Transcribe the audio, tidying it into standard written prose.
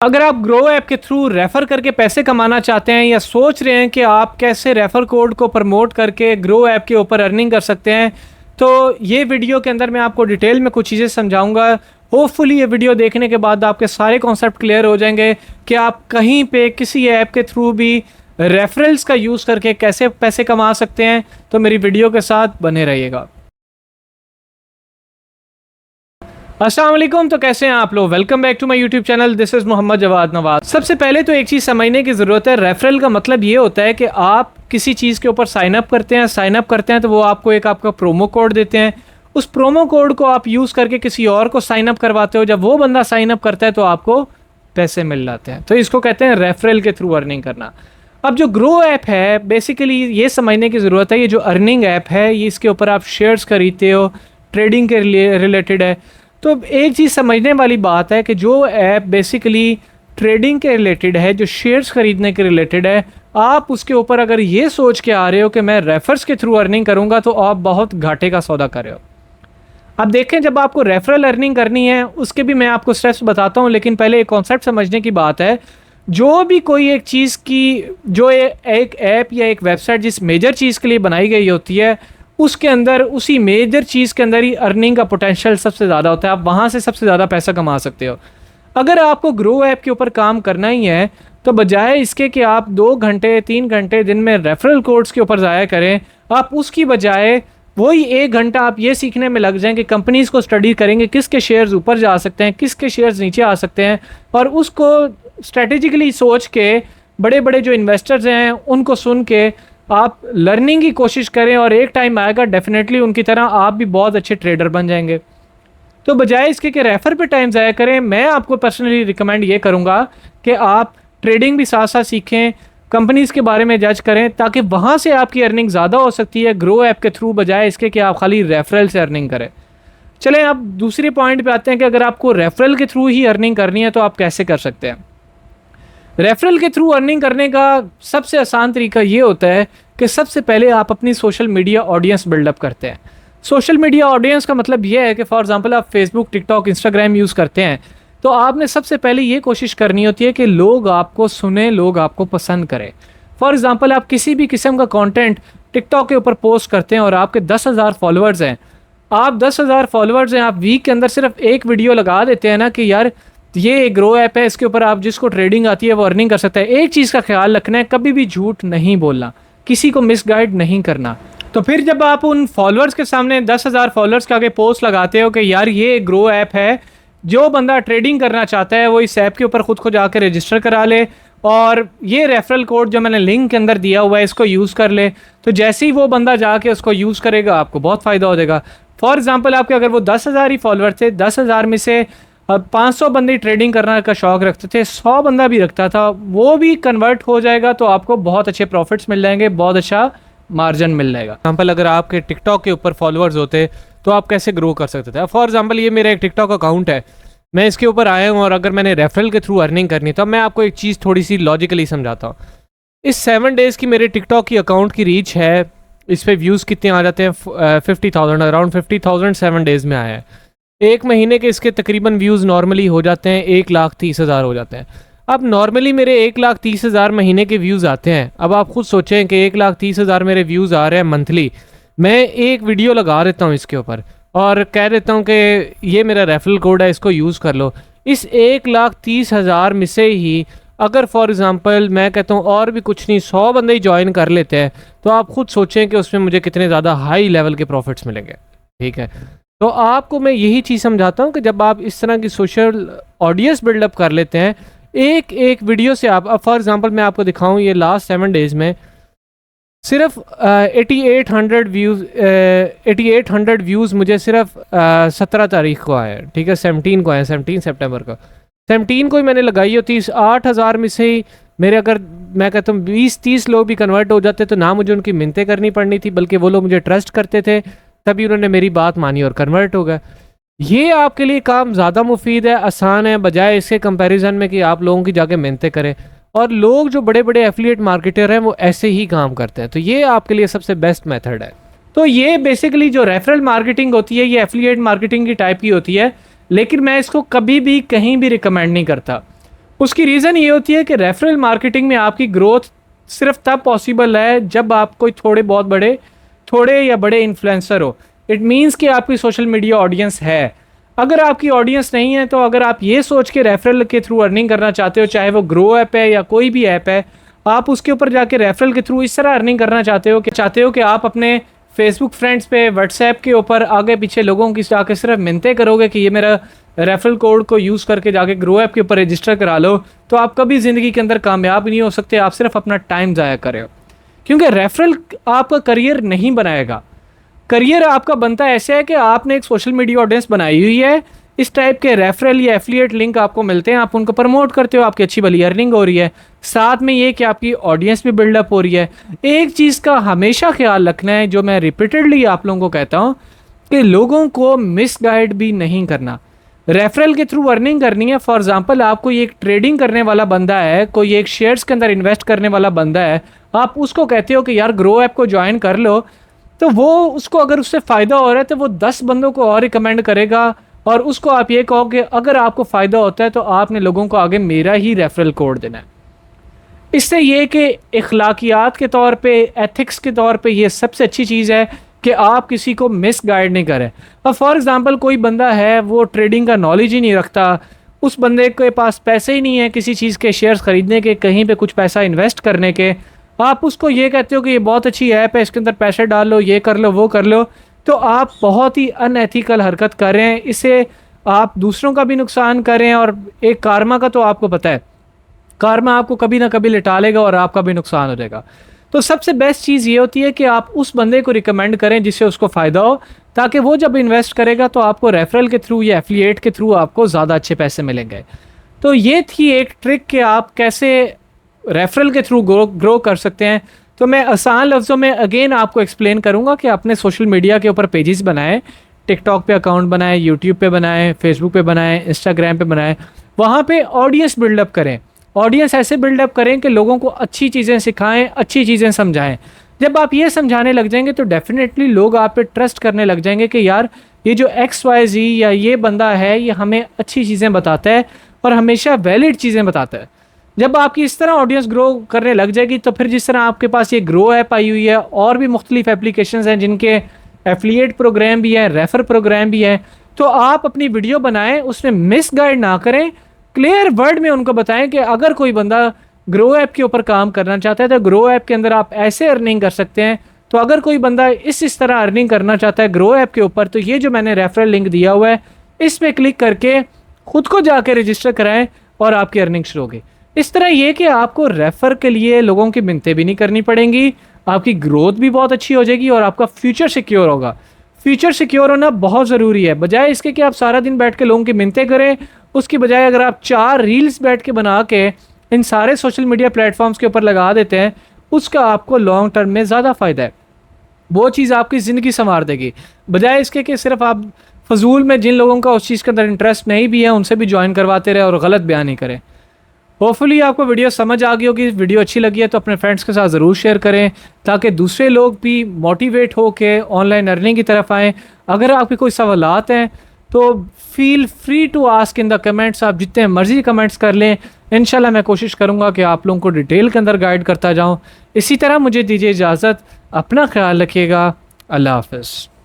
अगर आप grow app के थ्रू रेफ़र करके पैसे कमाना चाहते हैं या सोच रहे हैं कि आप कैसे रेफ़र कोड को प्रमोट करके ग्रो ऐप के ऊपर अर्निंग कर सकते हैं, तो ये वीडियो के अंदर मैं आपको डिटेल में कुछ चीज़ें समझाऊंगा। होपफुली ये वीडियो देखने के बाद आपके सारे कॉन्सेप्ट क्लियर हो जाएंगे कि आप कहीं पे किसी ऐप के थ्रू भी रेफरल्स का यूज़ करके कैसे पैसे कमा सकते हैं। तो मेरी वीडियो के साथ बने रहिएगा। अस्सलाम वालेकुम। तो कैसे हैं आप लोग? Welcome back to my YouTube channel. This is Mohammad Jawad Nawaz. सबसे पहले तो एक चीज़ समझने की ज़रूरत है। रेफरल का मतलब ये होता है कि आप किसी चीज़ के ऊपर साइन अप करते हैं तो वो आपको एक आपका प्रोमो कोड देते हैं। उस प्रोमो कोड को आप यूज़ करके किसी और को साइन अप करवाते हो। जब वो बंदा साइन अप करता है तो आपको पैसे मिल जाते हैं। तो इसको कहते हैं रेफरल के थ्रू अर्निंग करना। अब जो ग्रो ऐप है, बेसिकली ये समझने की ज़रूरत है, ये जो अर्निंग ऐप है, ये इसके ऊपर आप शेयर्स खरीदते हो, ट्रेडिंग के रिलेटेड है। तो एक चीज़ समझने वाली बात है कि जो ऐप बेसिकली ट्रेडिंग के रिलेटेड है, जो शेयर्स खरीदने के रिलेटेड है, आप उसके ऊपर अगर ये सोच के आ रहे हो कि मैं रेफर्स के थ्रू अर्निंग करूँगा, तो आप बहुत घाटे का सौदा कर रहे हो। अब देखें, जब आपको रेफरल अर्निंग करनी है उसके भी मैं आपको स्टेप्स बताता हूँ, लेकिन पहले एक कॉन्सेप्ट समझने की बात है। जो भी कोई एक चीज़ की जो एक ऐप या एक वेबसाइट जिस मेजर चीज़ के लिए बनाई गई होती है, उसके अंदर उसी मेजर चीज़ के अंदर ही अर्निंग का पोटेंशियल सबसे ज़्यादा होता है। आप वहाँ से सबसे ज़्यादा पैसा कमा सकते हो। अगर आपको ग्रो ऐप के ऊपर काम करना ही है तो बजाय इसके कि आप 2 घंटे 3 घंटे दिन में रेफरल कोड्स के ऊपर ज़ाया करें, आप उसकी बजाय वही 1 घंटा आप ये सीखने में लग जाएं कि कंपनीज़ को स्टडी करेंगे किसके शेयर्स ऊपर जा सकते हैं, किसके शेयर्स नीचे आ सकते हैं, और उसको स्ट्रेटेजिकली सोच के बड़े बड़े जो इन्वेस्टर्स हैं उनको सुन के आप लर्निंग की कोशिश करें, और एक टाइम आएगा डेफिनेटली उनकी तरह आप भी बहुत अच्छे ट्रेडर बन जाएंगे। तो बजाय इसके कि रेफ़र पे टाइम ज़ाया करें, मैं आपको पर्सनली रिकमेंड ये करूँगा कि आप ट्रेडिंग भी साथ साथ सीखें, कंपनीज़ के बारे में जज करें, ताकि वहाँ से आपकी अर्निंग ज़्यादा हो सकती है ग्रो ऐप के थ्रू, बजाय इसके कि आप खाली रेफरल से अर्निंग करें। चलें अब दूसरे पॉइंट पे आते हैं कि अगर आपको रेफरल के थ्रू ही अर्निंग करनी है तो आप कैसे कर सकते हैं। रेफरल के थ्रू अर्निंग करने का सबसे आसान तरीका ये होता है कि सबसे पहले आप अपनी सोशल मीडिया ऑडियंस बिल्डअप करते हैं। सोशल मीडिया ऑडियंस का मतलब ये है कि फॉर एग्जांपल आप फेसबुक, टिकटॉक, इंस्टाग्राम यूज़ करते हैं, तो आपने सबसे पहले ये कोशिश करनी होती है कि लोग आपको सुने, लोग आपको पसंद करें। फॉर एग्जांपल आप किसी भी किस्म का कंटेंट टिकटॉक के ऊपर पोस्ट करते हैं और आपके 10,000 फॉलोअर्स हैं, आप 10,000 फॉलोअर्स हैं, आप वीक के अंदर सिर्फ एक वीडियो लगा देते हैं ना कि यार ये एक ग्रो ऐप है, इसके ऊपर आप जिसको ट्रेडिंग आती है वो अर्निंग कर सकता है। एक चीज़ का ख्याल रखना है, कभी भी झूठ नहीं बोलना, किसी को मिसगाइड नहीं करना। तो फिर जब आप उन फॉलोअर्स के सामने 10,000 फॉलोअर्स के आगे पोस्ट लगाते हो कि यार ये ग्रो ऐप है, जो बंदा ट्रेडिंग करना चाहता है वो इस ऐप के ऊपर ख़ुद को जाकर रजिस्टर करा ले, और ये रेफरल कोड जो मैंने लिंक के अंदर दिया हुआ है इसको यूज़ कर ले, तो जैसे ही वो बंदा जाके उसको यूज़ करेगा आपको बहुत फ़ायदा हो जाएगा। फॉर एग्जांपल आपके अगर वो 10,000 ही फॉलोअर थे, 10,000 में से 500 बंदे ट्रेडिंग करने का शौक़ रखते थे, 100 बंदा भी रखता था, वो भी कन्वर्ट हो जाएगा, तो आपको बहुत अच्छे प्रॉफिट्स मिल जाएंगे, बहुत अच्छा मार्जिन मिल जाएगा। एग्जाम्पल अगर आपके टिकटॉक के ऊपर फॉलोअर्स होते तो आप कैसे ग्रो कर सकते थे। फॉर एग्जांपल ये मेरा एक टिकटॉक अकाउंट है, मैं इसके ऊपर आया हूँ, और अगर मैंने रेफरल के थ्रू अर्निंग करनी तो मैं आपको एक चीज़ थोड़ी सी लॉजिकली समझाता हूँ। इस 7 डेज़ की मेरे टिकटॉक की अकाउंट की रीच है, इस पर व्यूज़ कितने आ जाते हैं, 50,000, अराउंड 50,000 7 डेज़ में आया है। एक महीने के इसके तकरीबन व्यूज़ नॉर्मली हो जाते हैं 1,30,000 हो जाते हैं। अब नॉर्मली मेरे 1,30,000 महीने के व्यूज़ आते हैं। अब आप खुद सोचें कि 1,30,000 मेरे व्यूज़ आ रहे हैं मंथली, मैं एक वीडियो लगा देता हूँ इसके ऊपर और कह देता हूँ कि ये मेरा रेफरल कोड है, इसको यूज़ कर लो। इस 1,30,000 में से ही अगर फॉर एग्ज़ाम्पल मैं कहता हूँ और भी कुछ नहीं 100 बंदे ही ज्वाइन कर लेते हैं, तो आप खुद सोचें कि उसमें मुझे कितने ज़्यादा हाई लेवल के प्रॉफिट्स मिलेंगे। ठीक है, तो आपको मैं यही चीज़ समझाता हूँ कि जब आप इस तरह की सोशल ऑडियंस बिल्डअप कर लेते हैं, एक एक वीडियो से आप, अब फॉर एग्ज़ाम्पल मैं आपको दिखाऊँ, ये लास्ट 7 डेज़ में सिर्फ 8800 व्यूज़ मुझे सिर्फ 17 तारीख को आए हैं। ठीक है, 17 को आए, 17 सितंबर को, 17 को ही मैंने लगाई होती। 8,000 में से ही मेरे, अगर मैं कहता हूँ 20-30 लोग भी कन्वर्ट हो जाते तो ना मुझे उनकी मिन्नतें करनी पड़नी थी, बल्कि वो लोग मुझे ट्रस्ट करते थे, तभी उन्होंने मेरी बात मानी और कन्वर्ट हो गए। ये आपके लिए काम ज़्यादा मुफीद है, आसान है, बजाय इसके कंपैरिजन में कि आप लोगों की जाके मिन्नतें करें। और लोग जो बड़े बड़े एफिलिएट मार्केटर हैं वो ऐसे ही काम करते हैं, तो ये आपके लिए सबसे बेस्ट मेथड है। तो ये बेसिकली जो रेफरल मार्केटिंग होती है ये एफिलिएट मार्केटिंग की टाइप की होती है, लेकिन मैं इसको कभी भी कहीं भी रिकमेंड नहीं करता। उसकी रीज़न ये होती है कि रेफरल मार्केटिंग में आपकी ग्रोथ सिर्फ तब पॉसिबल है जब आप कोई थोड़े या बड़े इन्फ्लुएंसर हो। इट मीन्स कि आपकी सोशल मीडिया ऑडियंस है। अगर आपकी ऑडियंस नहीं है तो अगर आप ये सोच के रेफरल के थ्रू अर्निंग करना चाहते हो, चाहे वो ग्रो ऐप है या कोई भी ऐप है, आप उसके ऊपर जाके रेफरल के थ्रू इस तरह अर्निंग करना चाहते हो कि आप अपने फेसबुक फ्रेंड्स पे, व्हाट्सएप के ऊपर आगे पीछे लोगों की जाके सिर्फ मिन्नतें करोगे कि ये मेरा रेफरल कोड को यूज़ करके जाके ग्रो ऐप के ऊपर रजिस्टर करा लो, तो आप कभी ज़िंदगी के अंदर कामयाब नहीं हो सकते। आप सिर्फ अपना टाइम ज़ाया कर रहे हो, क्योंकि रेफरल आपका करियर नहीं बनाएगा। करियर आपका बनता ऐसे है कि आपने एक सोशल मीडिया ऑडियंस बनाई हुई है, इस टाइप के रेफरल या एफिलिएट लिंक आपको मिलते हैं, आप उनको प्रमोट करते हो, आपकी अच्छी भली अर्निंग हो रही है, साथ में ये कि आपकी ऑडियंस भी बिल्डअप हो रही है। एक चीज़ का हमेशा ख्याल रखना है, जो मैं रिपीटेडली आप लोगों को कहता हूँ, कि लोगों को मिसगाइड भी नहीं करना। रेफरल के थ्रू अर्निंग करनी है। फॉर एग्जांपल, आपको एक ट्रेडिंग करने वाला बंदा है, कोई एक शेयर्स के अंदर इन्वेस्ट करने वाला बंदा है, आप उसको कहते हो कि यार ग्रो ऐप को ज्वाइन कर लो, तो वो उसको अगर उससे फ़ायदा हो रहा है तो वो 10 बंदों को और रिकमेंड करेगा, और उसको आप ये कहो कि अगर आपको फ़ायदा होता है तो आपने लोगों को आगे मेरा ही रेफरल कोड देना है। इससे ये कि इखलाकियात के तौर पे, एथिक्स के तौर पे ये सबसे अच्छी चीज़ है कि आप किसी को मिस गाइड नहीं करें। अब फॉर एग्ज़ाम्पल कोई बंदा है वो ट्रेडिंग का नॉलेज ही नहीं रखता, उस बंदे के पास पैसे ही नहीं है किसी चीज़ के शेयर्स ख़रीदने के, कहीं पे कुछ पैसा इन्वेस्ट करने के, आप उसको ये कहते हो कि ये बहुत अच्छी ऐप है, इसके अंदर पैसे डाल लो, ये कर लो, वो कर लो, तो आप बहुत ही अनएथिकल हरकत कर रहे हैं। इससे आप दूसरों का भी नुकसान कर रहे हैं, और एक कारमा का तो आपको पता है, कारमा आपको कभी ना कभी लिटा लेगा और आपका भी नुकसान हो जाएगा। तो सबसे बेस्ट चीज़ ये होती है कि आप उस बंदे को रिकमेंड करें जिससे उसको फ़ायदा हो, ताकि वो जब इन्वेस्ट करेगा तो आपको रेफरल के थ्रू या एफिलिएट के थ्रू आपको ज़्यादा अच्छे पैसे मिलेंगे। तो ये थी एक ट्रिक कि आप कैसे रेफरल के थ्रू ग्रो कर सकते हैं। तो मैं आसान लफ्ज़ों में अगेन आपको एक्सप्लेन करूँगा कि अपने सोशल मीडिया के ऊपर पेजेस बनाएं, टिकटॉक पे अकाउंट बनाएं, यूट्यूब पे बनाएं, फेसबुक पे बनाएं, इंस्टाग्राम पे बनाएं, वहाँ पे ऑडियंस बिल्डअप करें। ऑडियंस ऐसे बिल्डअप करें कि लोगों को अच्छी चीज़ें सिखाएं, अच्छी चीज़ें समझाएं। जब आप ये समझाने लग जाएंगे तो डेफिनेटली लोग आप पे ट्रस्ट करने लग जाएंगे कि यार ये जो XYZ या ये बंदा है ये हमें अच्छी चीज़ें बताता है और हमेशा वैलिड चीज़ें बताता है। जब आपकी इस तरह ऑडियंस ग्रो करने लग जाएगी तो फिर जिस तरह आपके पास ये ग्रो ऐप आई हुई है, और भी मुख्तलिफ एप्लीकेशंस हैं जिनके एफिलिएट प्रोग्राम भी है, रेफर प्रोग्राम भी है, तो आप अपनी वीडियो बनाएं, उसमें मिस गाइड ना करें, क्लियर वर्ड में उनको बताएं कि अगर कोई बंदा ग्रो ऐप के ऊपर काम करना चाहता है तो ग्रो ऐप के अंदर आप ऐसे अर्निंग कर सकते हैं। तो अगर कोई बंदा इस तरह अर्निंग करना चाहता है ग्रो ऐप के ऊपर, तो ये जो मैंने रेफरल लिंक दिया हुआ है इस पर क्लिक करके खुद को जाके रजिस्टर कराएं और आपकी अर्निंग शुरू होगी। इस तरह ये कि आपको रेफर के लिए लोगों की मिन्नतें भी नहीं करनी पड़ेंगी, आपकी ग्रोथ भी बहुत अच्छी हो जाएगी और आपका फ्यूचर सिक्योर होगा। फ्यूचर सिक्योर होना बहुत ज़रूरी है। बजाय इसके कि आप सारा दिन बैठ के लोगों की मिन्नतें करें, उसकी बजाय अगर आप 4 रील्स बैठ के बना के इन सारे सोशल मीडिया प्लेटफॉर्म्स के ऊपर लगा देते हैं, उसका आपको लॉन्ग टर्म में ज़्यादा फ़ायदा है। वो चीज़ आपकी ज़िंदगी संवार देगी, बजाय इसके कि सिर्फ आप फजूल में जिन लोगों का उस चीज़ के अंदर इंटरेस्ट नहीं भी है उनसे भी ज्वाइन करवाते रहे और गलत बयान नहीं करें। होपफुली आपको वीडियो समझ आ गई होगी। वीडियो अच्छी लगी है तो अपने फ्रेंड्स के साथ ज़रूर शेयर करें, ताकि दूसरे लोग भी मोटिवेट हो के ऑनलाइन अर्निंग की तरफ आएँ। अगर आपके कोई सवालात हैं तो feel free to ask in the comments, आप जितने मर्जी कमेंट्स कर लें। इंशाल्लाह मैं कोशिश करूँगा कि आप लोगों को डिटेल के अंदर गाइड करता जाऊँ। इसी तरह मुझे दीजिए इजाज़त, अपना ख्याल रखिएगा। अल्लाह हाफ़िज़।